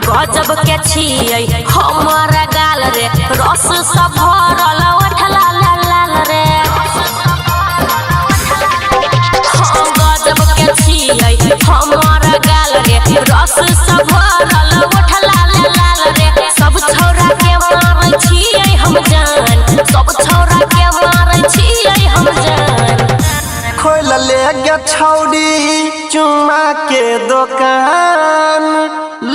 गजब के छियै हमर गाल रे रस सब भरल उठला लाल रे। गजब के छियै हमर गाल रे रस सब भरल उठला लाल रे। सब छौरा के मारै छियै हम जान, सब छौरा के मारै छियै हम जान। खोल ले गे छौरी चुमा के दुकान,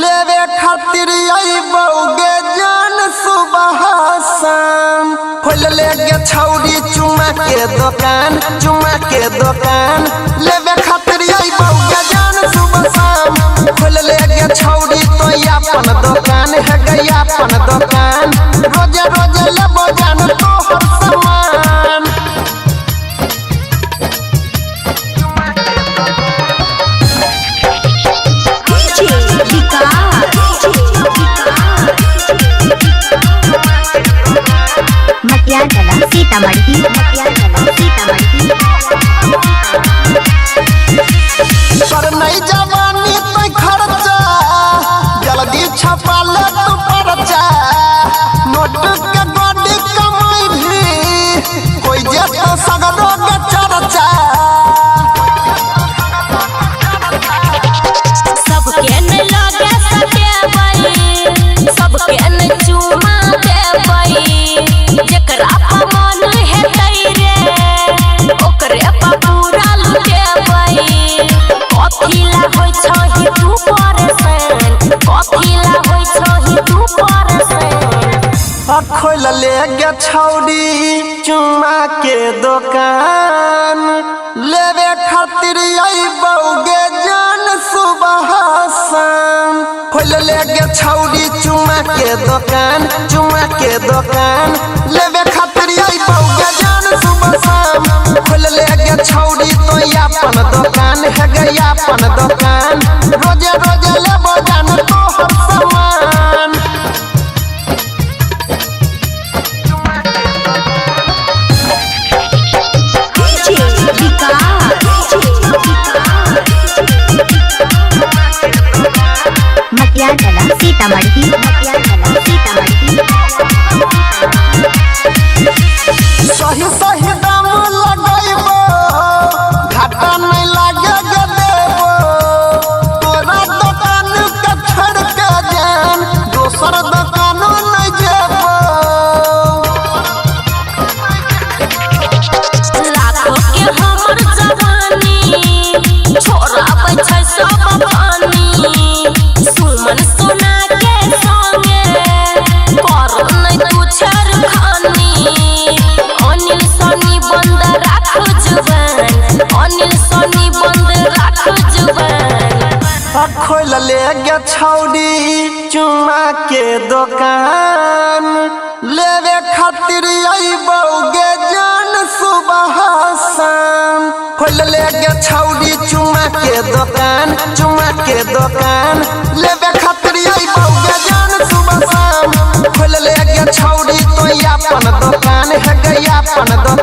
लेवे खातिर अइबौगे जान सुबह शाम। खोल ले गे छौरी चुमा के दुकान, चुमा के दुकान, लेवे खातिर अइबौगे जान सुबह शाम। खोल ले गे छौरी तो अपन दुकान है गई अपन दुकान, रोजे रोजे लेबो जान तोहर सामान। सीतामढ़ी पर नहीं जवानी तो खर्चा, जल्दी छपा ले तू पर्चा। नोट के गोडी कमाई भी कोई जेतो सगरो के चर्चा। सबके न लगे सटेबई, सबके न चुमा देबई। जेकरा पर मन हेतै रे ओकरे पर पूरा लुटेबई। कथिला होय छही तू परेशान, कथिला होय छही तू परेशान। खोल ले गे छौरी चुमा के दुकान, लेवे खातिर अइबौगे जान सुबह शाम। खोल ले गे छौरी चुमा के दुकान, चुमा के दुकान, लेवे खातिर अइबौगे जान सुबह शाम। खोल ले गे छौरी तो अपन दुकान है गई अपन दुकान, रोजे रोजे लेबो जान तोहर सामान। सीतामढ़ी सही सही दाम लगैबो, घाटा नहीं लागे गे देबो। तोरा दुकान के छोड़ के जान दोसर दुकान नहीं जेबो। लाखों के हमर जवानी छोड़ाबै छै सब पानी। सुमन सोना के संगे कर नहीं तू छेड़खानी। अनिल सनी बंद राख जुबान, अनिल सनी बंद राख जुबान। खोल ले गे छौरी चुमा के दुकान, लेवे खातिर अइबौगे जान सुबह शाम। खोल ले गे छौरी चुमा के दुकान, चुमा के दुकान, लेवे खातिर अइबौगे जान सुबह शाम। खोल ले गे छौरी तो अपन दुकान है गई अपन दुकान।